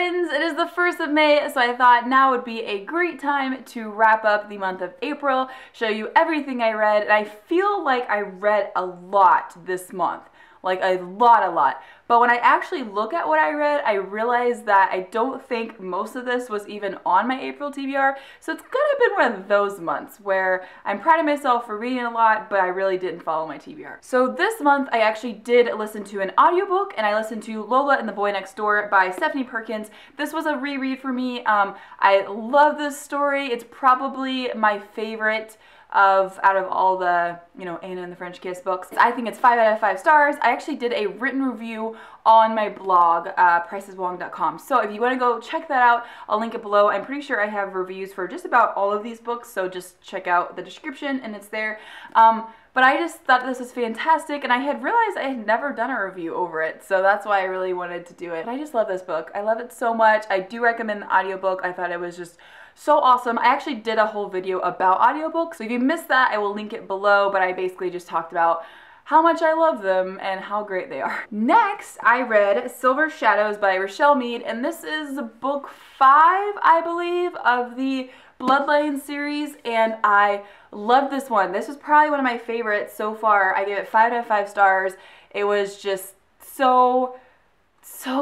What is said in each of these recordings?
friends, it is the 1st of May, so I thought now would be a great time to wrap up the month of April, show you everything I read, and I feel like I read a lot this month. Like a lot. But when I actually look at what I read, I realize that I don't think most of this was even on my April TBR. So it's gonna have been one of those months where I'm proud of myself for reading a lot, but I really didn't follow my TBR. So this month I actually did listen to an audiobook, and I listened to Lola and the Boy Next Door by Stephanie Perkins. This was a reread for me. I love this story. It's probably my favorite out of all the, you know, Anna and the French Kiss books. I think it's 5 out of 5 stars. I actually did a written review on my blog, priceiswong.com. So if you want to go check that out, I'll link it below. I'm pretty sure I have reviews for just about all of these books, so just check out the description and it's there. But I just thought this was fantastic, and I had realized I had never done a review over it, so that's why I really wanted to do it. But I just love this book. I love it so much. I do recommend the audiobook. I thought it was just so awesome. I actually did a whole video about audiobooks, so if you missed that, I will link it below, but I basically just talked about how much I love them and how great they are. Next, I read Silver Shadows by Rochelle Mead, and this is book 5, I believe, of the Bloodline series, and I love this one. This was probably one of my favorites so far. I gave it 5 out of 5 stars. It was just so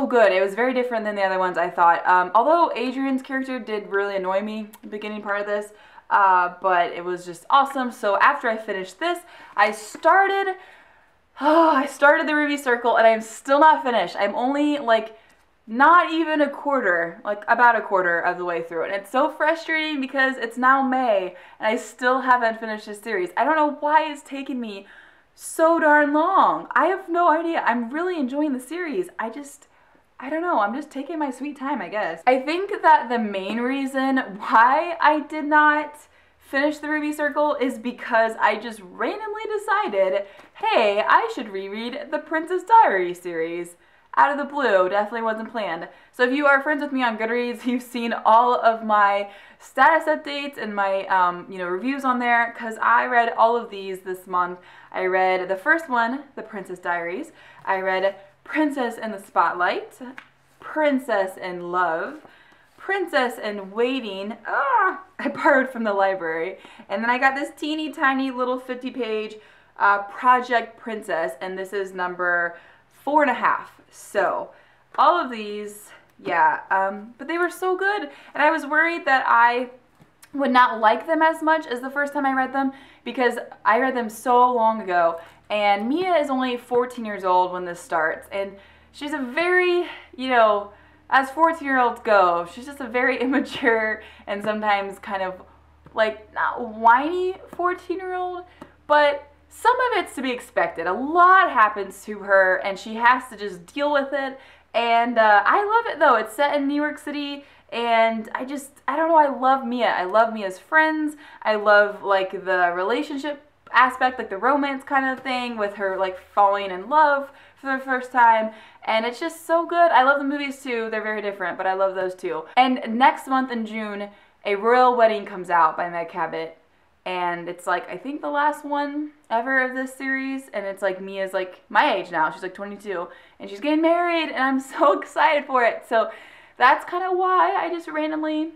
good. It was very different than the other ones, I thought. Although Adrian's character did really annoy me the beginning part of this, but it was just awesome. So after I finished this, I started the Ruby Circle, and I'm still not finished. I'm only like not even a quarter, like about a quarter of the way through it. And it's so frustrating because it's now May and I still haven't finished this series. I don't know why it's taken me so darn long. I have no idea. I'm really enjoying the series. I don't know. I'm just taking my sweet time, I guess. I think that the main reason why I did not finish the Ruby Circle is because I just randomly decided, hey, I should reread the Princess Diaries series. Out of the blue, definitely wasn't planned. So if you are friends with me on Goodreads, you've seen all of my status updates and my reviews on there, because I read all of these this month. I read the first one, The Princess Diaries. I read Princess in the Spotlight, Princess in Love, Princess in Waiting. I borrowed from the library. And then I got this teeny tiny little 50-page Project Princess, and this is number 4.5. So all of these, yeah, but they were so good, and I was worried that I would not like them as much as the first time I read them, because I read them so long ago, and Mia is only 14 years old when this starts, and she's a very, you know, as 14-year-olds go, she's just a very immature and sometimes kind of like not whiny 14-year-old, but some of it's to be expected. A lot happens to her, and she has to just deal with it. And I love it, though. It's set in New York City, and I don't know, I love Mia. I love Mia's friends. I love, like, the relationship aspect, like the romance kind of thing with her, like, falling in love for the first time. And it's just so good. I love the movies, too. They're very different, but I love those, too. And next month in June, A Royal Wedding comes out by Meg Cabot. And it's like, I think the last one ever of this series, and it's like Mia's like my age now. She's like 22, and she's getting married, and I'm so excited for it. So that's kind of why I just randomly,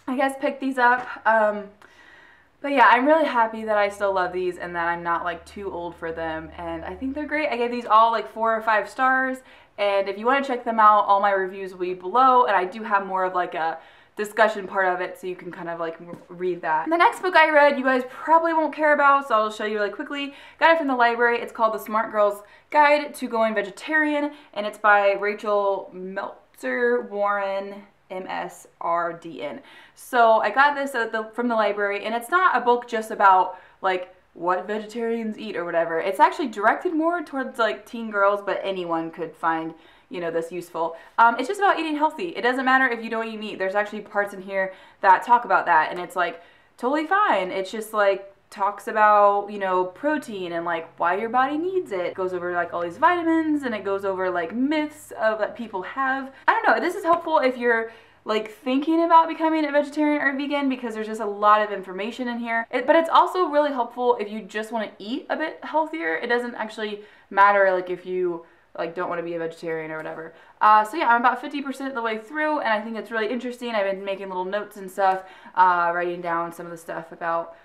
I guess, picked these up. But yeah, I'm really happy that I still love these and that I'm not like too old for them, and I think they're great. I gave these all like 4 or 5 stars, and if you want to check them out, all my reviews will be below, and I do have more of like a discussion part of it, so you can kind of like read that. The next book I read, you guys probably won't care about, so I'll show you really quickly. Got it from the library. It's called The Smart Girl's Guide to Going Vegetarian, and it's by Rachel Meltzer Warren, MSRDN. So I got this from the library, and it's not a book just about like what vegetarians eat or whatever. It's actually directed more towards like teen girls, but anyone could find, you know, this useful. It's just about eating healthy. It doesn't matter if you don't eat meat. There's actually parts in here that talk about that, and it's like totally fine. It's just like talks about, you know, protein and like why your body needs it. It goes over like all these vitamins, and it goes over like myths that people have. I don't know, this is helpful if you're like thinking about becoming a vegetarian or vegan, because there's just a lot of information in here. But it's also really helpful if you just want to eat a bit healthier. It doesn't actually matter like if you like don't want to be a vegetarian or whatever. So yeah, I'm about 50% of the way through, and I think it's really interesting. I've been making little notes and stuff, writing down some of the stuff about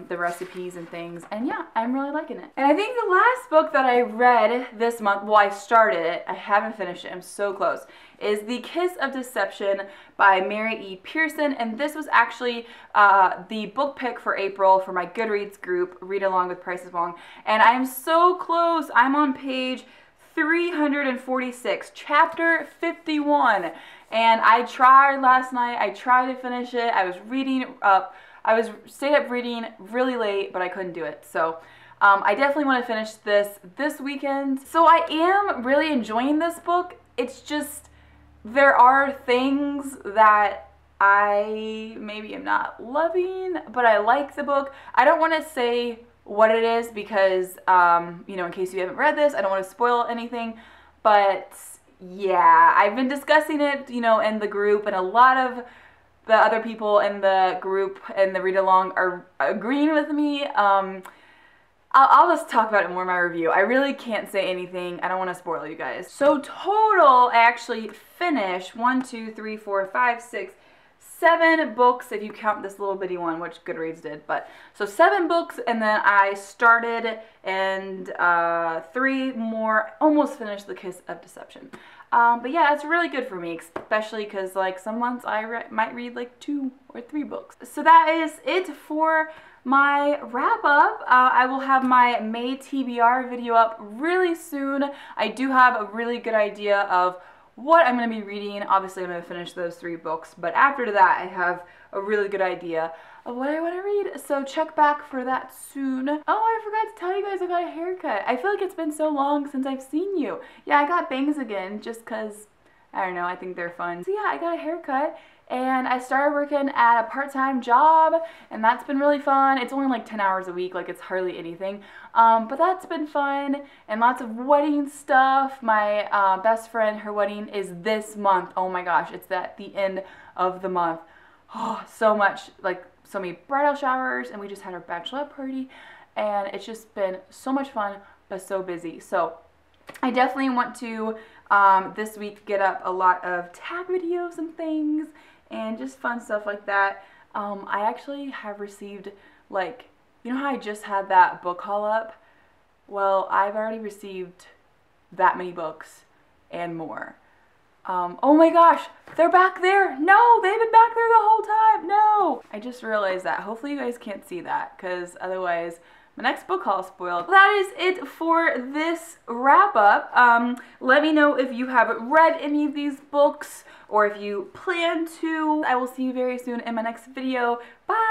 the recipes and things, and yeah, I'm really liking it. And I think the last book that I read this month, well, I started it, I haven't finished it, I'm so close, is The Kiss of Deception by Mary E. Pearson, and this was actually the book pick for April for my Goodreads group, Read Along with Price is Wong, and I'm so close. I'm on page 346, chapter 51, and I tried last night, I tried to finish it, I was reading up, stayed up reading really late, but I couldn't do it. So I definitely want to finish this weekend. So I am really enjoying this book. It's just, there are things that I maybe am not loving, but I like the book. I don't want to say what it is because, you know, in case you haven't read this, I don't want to spoil anything. But yeah, I've been discussing it, you know, in the group, and a lot of the other people in the group and the read along are agreeing with me. I'll just talk about it more in my review. I really can't say anything. I don't want to spoil you guys. So total, I actually finished 7 books if you count this little bitty one, which Goodreads did. But so 7 books, and then I started and 3 more, almost finished The Kiss of Deception. But yeah, it's really good for me, especially because like some months I might read like 2 or 3 books. So that is it for my wrap up. I will have my May TBR video up really soon. I do have a really good idea of what I'm going to be reading. Obviously I'm going to finish those 3 books, but after that I have a really good idea of what I want to read, so check back for that soon. Oh, I forgot to tell you guys I got a haircut. I feel like it's been so long since I've seen you. Yeah, I got bangs again just because, I don't know, I think they're fun. So yeah, I got a haircut, and I started working at a part-time job, and that's been really fun. It's only like 10 hours a week, like it's hardly anything, but that's been fun, and lots of wedding stuff. My best friend, her wedding is this month. Oh my gosh, it's at the end of the month. Oh, so much, like so many bridal showers, and we just had our bachelorette party, and it's just been so much fun, but so busy. So I definitely want to this week get up a lot of tag videos and things, and just fun stuff like that. I actually have received, like, you know how I just had that book haul up? Well, I've already received that many books and more. Oh my gosh, they're back there. No, they've been back there the whole time. No. I just realized that. Hopefully you guys can't see that, because otherwise my next book haul is spoiled. That is it for this wrap up. Let me know if you have read any of these books or if you plan to. I will see you very soon in my next video. Bye.